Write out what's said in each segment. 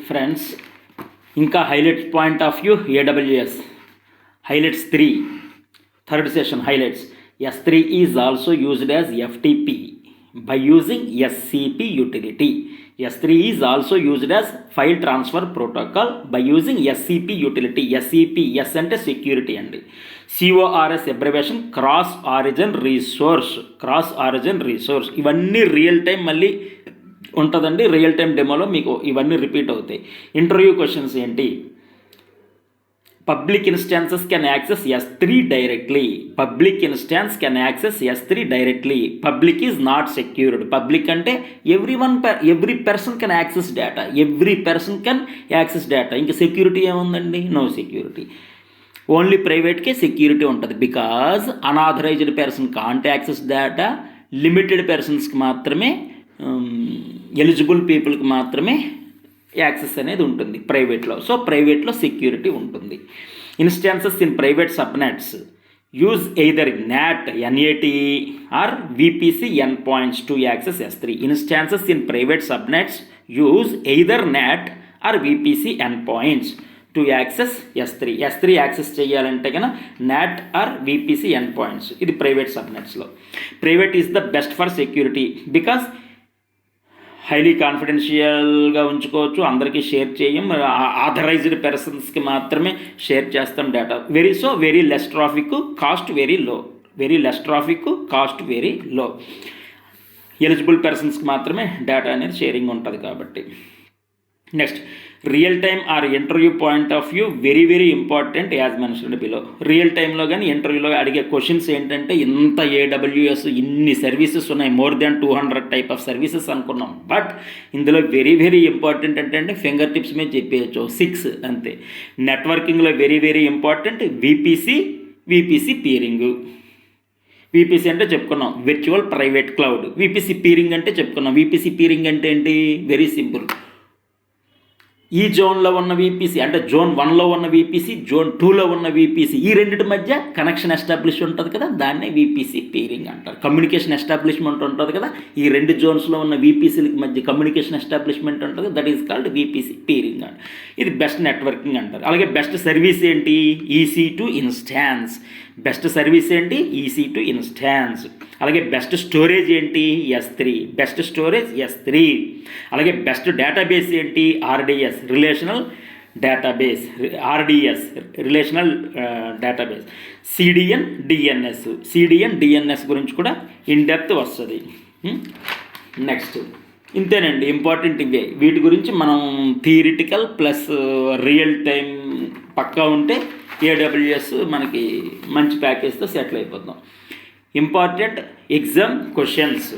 Friends, ఇంకా highlights point of view AWS highlights 3 third session highlights. S3 is also used as FTP by using SCP utility. S3 is also used as file transfer protocol by using SCP utility. SCP, S అంటే security అండి. CORS abbreviation cross origin resource. Cross origin resource ఇవన్నీ real time మళ్ళీ ఉంటుందండి. Real time డెమోలో మీకు ఇవన్నీ repeat అవుతాయి. Interview questions ఏంటి? Public instances can access S3 directly. Public instance can access S3 directly. Public is not secured. Public ante every person can access data. Every person can access data. Inka security ఏముందండి? No security. Only private కే security ఉంటుంది. Because unauthorized person can't access data. Limited persons కి మాత్రమే eligible పీపుల్కి మాత్రమే access అనేది ఉంటుంది ప్రైవేట్లో. So ప్రైవేట్లో సెక్యూరిటీ ఉంటుంది. Instances in private subnets use either NAT or VPC end points to access S3. Instances in private subnets use either NAT or VPC end points to access S3. S3 access చేయాలంటే కనుక NAT or VPC end points. ఇది private సబ్నెట్స్లో. Private is the best for security because highly కాన్ఫిడెన్షియల్గా ఉంచుకోవచ్చు. అందరికీ share చేయం. Authorized పర్సన్స్కి మాత్రమే షేర్ చేస్తాం data. Very less traffic, cost very low. Very less traffic, cost very low. Eligible పర్సన్స్కి మాత్రమే డేటా అనేది షేరింగ్ ఉంటుంది కాబట్టి. Next, real time or interview point of view very important as mentioned below. Real టైంలో కానీ ఇంటర్వ్యూలో అడిగే క్వశ్చన్స్ ఏంటంటే, ఇంత AWS ఇన్ని సర్వీసెస్ ఉన్నాయి, more than 200 type of services అనుకున్నాం. బట్ ఇందులో వెరీ ఇంపార్టెంట్ అంటే ఫింగర్ టిప్స్ మీద చెప్పేయచ్చు 6 అంతే. నెట్వర్కింగ్లో very important VPC peering. VPC అంటే చెప్పుకున్నాం virtual private cloud. VPC peering అంటే చెప్పుకున్నాం. VPC పీరింగ్ అంటే ఏంటి? Very simple. ఈ జోన్లో ఉన్న VPC అంటే జోన్ 1లో ఉన్న VPC, జోన్ 2లో ఉన్న VPC, ఈ రెండింటి మధ్య కనెక్షన్ ఎస్టాబ్లిష్ ఉంటుంది కదా, దాన్నే VPC పీరింగ్ అంటారు. కమ్యూనికేషన్ ఎస్టాబ్లిష్మెంట్ ఉంటుంది కదా, ఈ రెండు జోన్స్లో ఉన్న VPCలకి మధ్య కమ్యూనికేషన్ ఎస్టాబ్లిష్మెంట్ ఉంటుంది, that is called VPC peering అంట. ఇది బెస్ట్ నెట్వర్కింగ్ అంటారు. అలాగే బెస్ట్ సర్వీస్ ఏంటి? EC2 instance. బెస్ట్ సర్వీస్ ఏంటి? EC2 instance. అలాగే బెస్ట్ స్టోరేజ్ ఏంటి? S3. Best storage S3. అలాగే బెస్ట్ డేటాబేస్ ఏంటి? RDS relational database. RDS relational database. CDN DNS గురించి కూడా ఇన్ డెప్త్ వస్తుంది. నెక్స్ట్, ఇంతేనండి ఇంపార్టెంట్ ఇవే. వీటి గురించి మనం థియరిటికల్ ప్లస్ రియల్ టైం పక్కా ఉంటే AWS మనకి మంచి ప్యాకేజ్తో సెటిల్ అయిపోతాం. Important exam questions.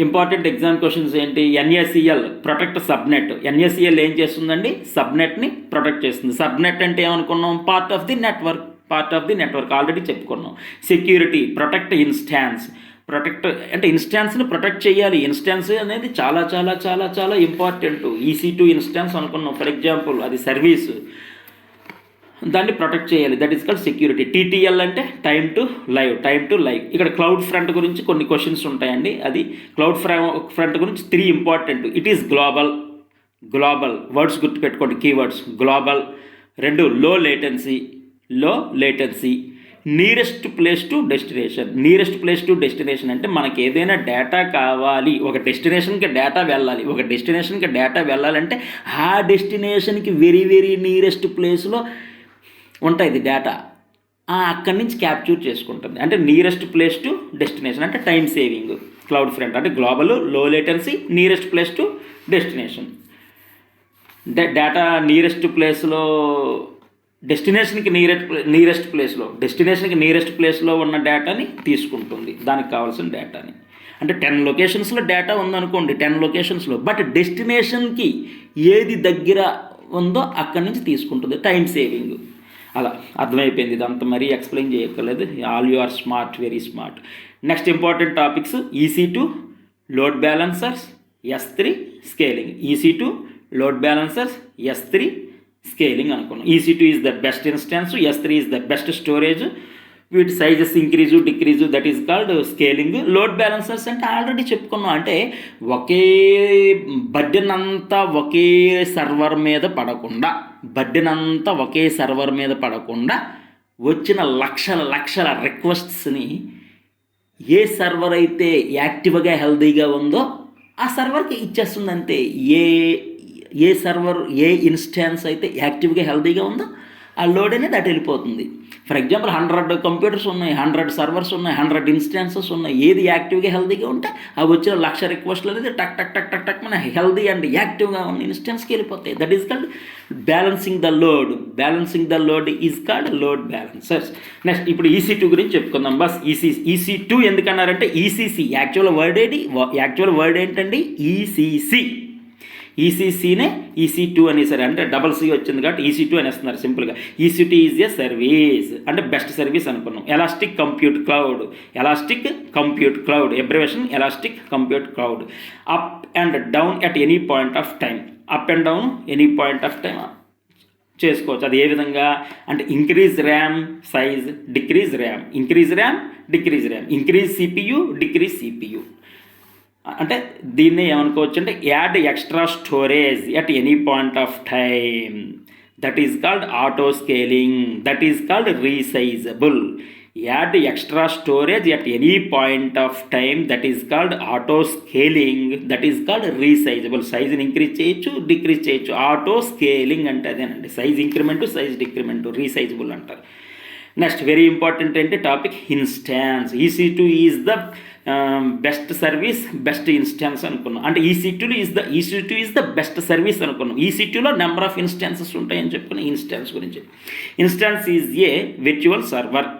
Important exam questions ఏంటి? NACL protect subnet. NACL ఏం చేస్తుందండి? సబ్నెట్ని ప్రొటెక్ట్ చేస్తుంది. సబ్నెట్ అంటే ఏమనుకున్నాం? Part of the network already చెప్పుకున్నాం. Security protect instance. ప్రొటెక్ట్ అంటే ఇన్స్టాన్స్ని ప్రొటెక్ట్ చేయాలి. ఇన్స్టాన్స్ అనేది చాలా ఇంపార్టెంట్. EC2 ఇన్స్టాన్స్ అనుకున్నాం ఫర్ ఎగ్జాంపుల్, అది సర్వీసు, దాన్ని ప్రొటెక్ట్ చేయాలి. That is called security. TTL అంటే టైమ్ టు లైవ్. ఇక్కడ క్లౌడ్ ఫ్రంట్ గురించి కొన్ని క్వశ్చన్స్ ఉంటాయండి. అది క్లౌడ్ ఫ్రంట్ గురించి 3 important. It is global words గుర్తుపెట్టుకోండి, keywords. Global. 2 low latency. Nearest place to destination అంటే మనకి ఏదైనా డేటా కావాలి, ఒక డెస్టినేషన్కి డేటా వెళ్ళాలంటే ఆ డెస్టినేషన్కి వెరీ నియరెస్ట్ ప్లేస్లో ఉంటుంది డేటా. అక్కడి నుంచి క్యాప్చర్ చేసుకుంటుంది. అంటే నియరెస్ట్ ప్లేస్ టు డెస్టినేషన్ అంటే టైం సేవింగ్. క్లౌడ్ ఫ్రంట్ అంటే గ్లోబల్, లో latency, nearest place to destination. Data nearest ప్లేస్లో డెస్టినేషన్కి నియరెస్ట్ ప్లేస్లో ఉన్న డేటాని తీసుకుంటుంది, దానికి కావాల్సిన డేటాని. అంటే 10 లొకేషన్స్లో డేటా ఉందనుకోండి, 10 లొకేషన్స్లో, బట్ డెస్టినేషన్కి ఏది దగ్గర ఉందో అక్కడి నుంచి తీసుకుంటుంది. Time saving. అలా అర్థమైపోయింది. ఇదంతా మరీ ఎక్స్ప్లెయిన్ చేయక్కర్లేదు. All you are smart, very smart. Next important topics: EC2 load balancers, S3 scaling. EC2 load balancers, S3 scaling అనుకున్నాం. EC2 is the best instance, S3 is the best storage. వీటి sizes increase decrease, that is called scaling. Load balancers అంటే already చెప్పుకున్నాం, అంటే ఒకే burden అంతా ఒకే server మీద పడకుండా, వచ్చిన లక్షల రిక్వెస్ట్స్ని ఏ సర్వర్ అయితే యాక్టివ్గా హెల్దీగా ఉందో ఆ సర్వర్కి ఇచ్చేస్తుంది అంతే. ఏ సర్వర్ ఏ ఇన్స్టాన్స్ అయితే యాక్టివ్గా హెల్దీగా ఉందో ఆ లోడ్ అనేది అటు వెళ్ళిపోతుంది. ఫర్ ఎగ్జాంపుల్ 100 కంప్యూటర్స్ ఉన్నాయి, 100 సర్వర్స్ ఉన్నాయి, 100 ఇన్స్టాన్సెస్ ఉన్నాయి. ఏది యాక్టివ్గా హెల్దీగా ఉంటే ఆ వచ్చిన 1,00,000 రిక్వెస్ట్లు అనేది టక్ టక్ టక్ టక్ టక్ మన హెల్దీ అండ్ యాక్టివ్గా ఉన్న ఇన్స్టాన్స్కి వెళ్ళిపోతాయి. That is called balancing the load is called load balancers. Next ఇప్పుడు EC2 గురించి చెప్పుకుందాం. బస్ EC2 ఎందుకన్నారంటే ఈసీసీ యాక్చువల్ వర్డ్ ఏంటండి ఈసీసీనే EC2 అనేసారు, అంటే డబల్ సి వచ్చింది కాబట్టి EC2 అనేస్తున్నారు సింపుల్గా. EC2 ఈజ్ ఏ సర్వీస్ అంటే బెస్ట్ సర్వీస్ అనుకున్నాం. Elastic compute cloud abbreviation elastic compute cloud. Up and down at any point of time, up and down any point of time చేసుకోవచ్చు. అది ఏ విధంగా అంటే increase RAM size, decrease RAM, increase CPU, decrease CPU. అంటే దీన్ని ఏమనుకోవచ్చు అంటే add extra storage at any point of time, that is called auto scaling, that is called resizable. Add extra storage at any point of time, that is called auto scaling, that is called resizable. సైజుని increase చేయొచ్చు, decrease చేయొచ్చు. Auto scaling అంటే అదేనండి, size increment, size decrement, resizable అంటారు. Next very important అంటే topic instance. EC2 is the best service, best instance అనుకున్నాం. అంటే EC2 is the best service అనుకున్నాం. EC2లో నెంబర్ ఆఫ్ ఇన్స్టాన్సెస్ ఉంటాయని చెప్పుకున్నాం. ఇన్స్టాన్స్ గురించి, instance is a virtual server.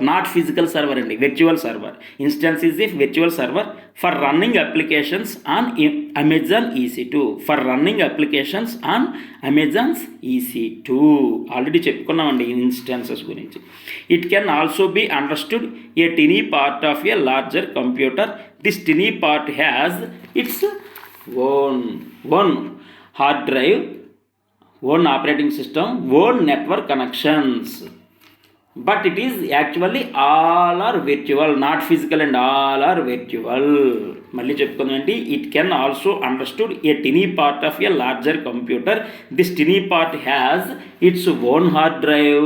Not physical server అండి, virtual server. Instance is a virtual server for running applications on Amazon EC2. Already చెప్పుకున్నామండి instances గురించి. It can also be understood a tiny part of a larger computer. This tiny part has its own hard drive, own operating system, own network connections. But it is actually all are virtual, not physical, and all are virtual. మళ్ళీ చెప్పుకుందామండి, it can also understood a tiny part of a larger computer. This tiny part has its own hard drive,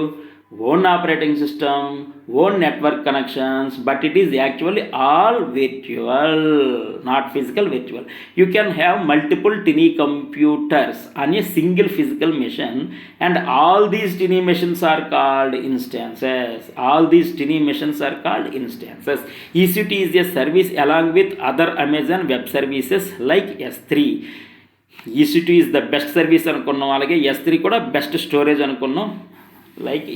own operating system, own network connections, but it is actually all virtual, not physical, virtual. You can have multiple tiny computers on a single physical machine, and all these tiny machines are called instances. EC2 is a service along with other Amazon web services like S3. EC2 is the best service అనుకున్నాం, అలాగే S3 కూడా best storage అనుకున్నాం. Like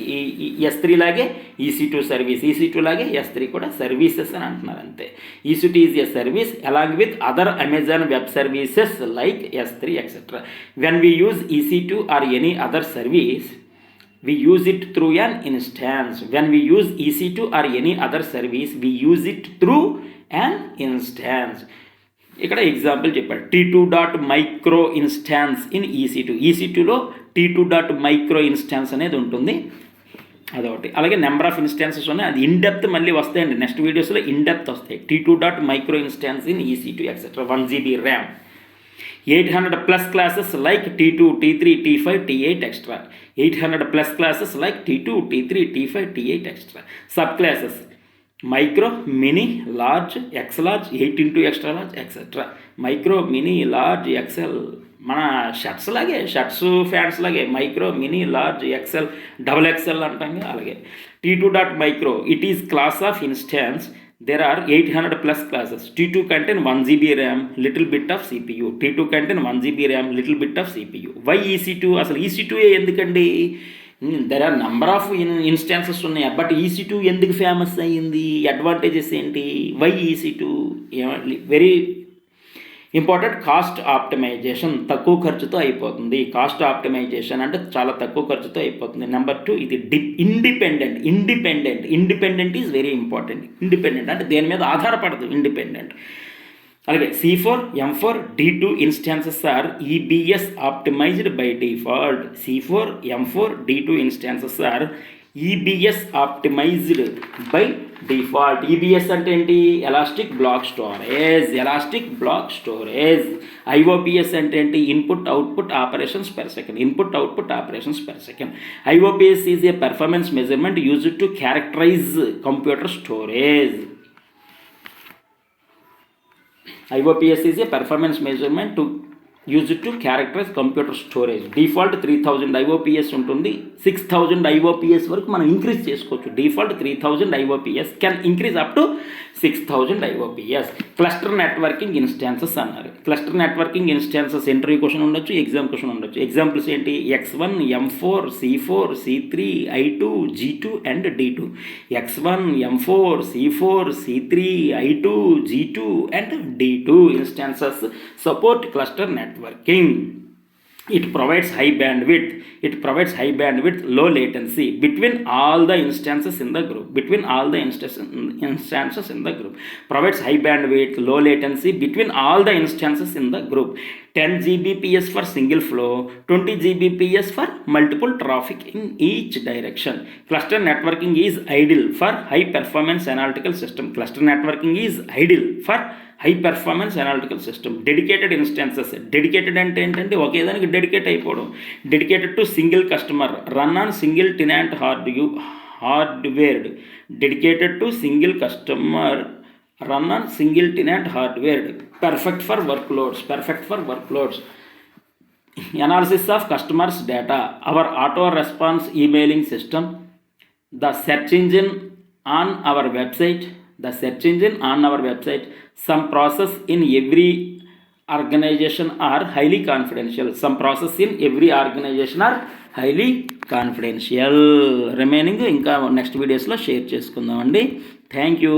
S3 లాగే EC2 service, EC2 లాగే S3 కూడా services అని అంటున్నారు అంతే. EC2 is a service along with other Amazon web services like S3 etcetera. When we use EC2 or any other service, we use it through an instance. When we use EC2 or any other service, we use it through an instance. ఇక్కడ example చెప్పాడు, T2.micro instance in EC2లో T2.micro instance అనేది ఉంటుంది, అదొకటి. అలాగే number of instances ఉన్నాయి, అది in depth మళ్ళీ వస్తాయండి నెక్స్ట్ వీడియోస్లో, ఇన్ డెప్త్ వస్తాయి. T2.micro instance in EC2 etcetera. 1 GB RAM, 800+ classes like T2, T3, T5, T8 extra. 800+ classes like T2, T3, T5, T8 extra. Subclasses micro, mini, large, X large, 8 into extra large, etc. Micro, mini, large, XL. మన shirts లాగే, shirts fans లాగే micro, mini, large, XL, XXL అంటాం. అలాగే T2.micro, it is class of instance. There are 800+ classes. T2 contain 1 GB RAM, little bit of CPU. T2 contain 1 GB RAM, little bit of CPU. Why EC2? అసలు EC2 ఎందుకండి? There are number of instances ఉన్నాయి, but EC2 ఎందుకు famous అయ్యింది? Advantages ఏంటి? Why EC2? Very important, cost optimisation, తక్కువ ఖర్చుతో అయిపోతుంది. Cost optimisation అంటే చాలా తక్కువ ఖర్చుతో అయిపోతుంది. నెంబర్ 2, ఇది independent is very important. Independent అంటే దేని మీద ఆధారపడదు, ఇండిపెండెంట్. అలాగే C4, M4, D2 instances are EBS optimised by default. C4, M4, D2 instances are EBS optimised by default. EBS అంటే ఏంటి? Elastic block storage. ఐఓపిఎస్ అంటే ఏంటి? Input output operations per second. IOPS is a performance measurement used to characterise computer storage. IOPS is a performance measurement used to characterize computer storage. Default 3000 IOPS ఉంటుంది. 6000 IOPS వరకు మనం increase చేసుకోవచ్చు. Default 3000 IOPS can increase up to 6000 IOPS. Cluster networking instances అన్నారు. Cluster networking instances interview question ఉండొచ్చు, exam question ఉండొచ్చు. Examples ఏంటి? X1, M4, C4, C3, I2, G2 and D2. X1, M4, C4, C3, I2, G2 and D2 instances support cluster networking. It provides high bandwidth, low latency between all the instances in the group. Provides high bandwidth, low latency between all the instances in the group. 10 Gbps for single flow, 20 Gbps for multiple traffic in each direction. Cluster networking is ideal for high performance analytical system. Dedicated instances. Dedicated అంటే ఏంటంటే ఒకే దానికి dedicate అయిపోవడం. Dedicated to single customer, run on single tenant hardware. Dedicated to single customer, run on single tenant hardware. Perfect for workloads. Analysis of customers' data. Our auto response emailing system. The search engine on our website. Some process in every organization are highly confidential. Remaining ఇంకా next వీడియోస్లో share చేసుకుందామండి. Thank you.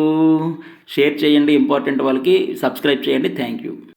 Share చేయండి important వాళ్ళకి, subscribe చేయండి. Thank you.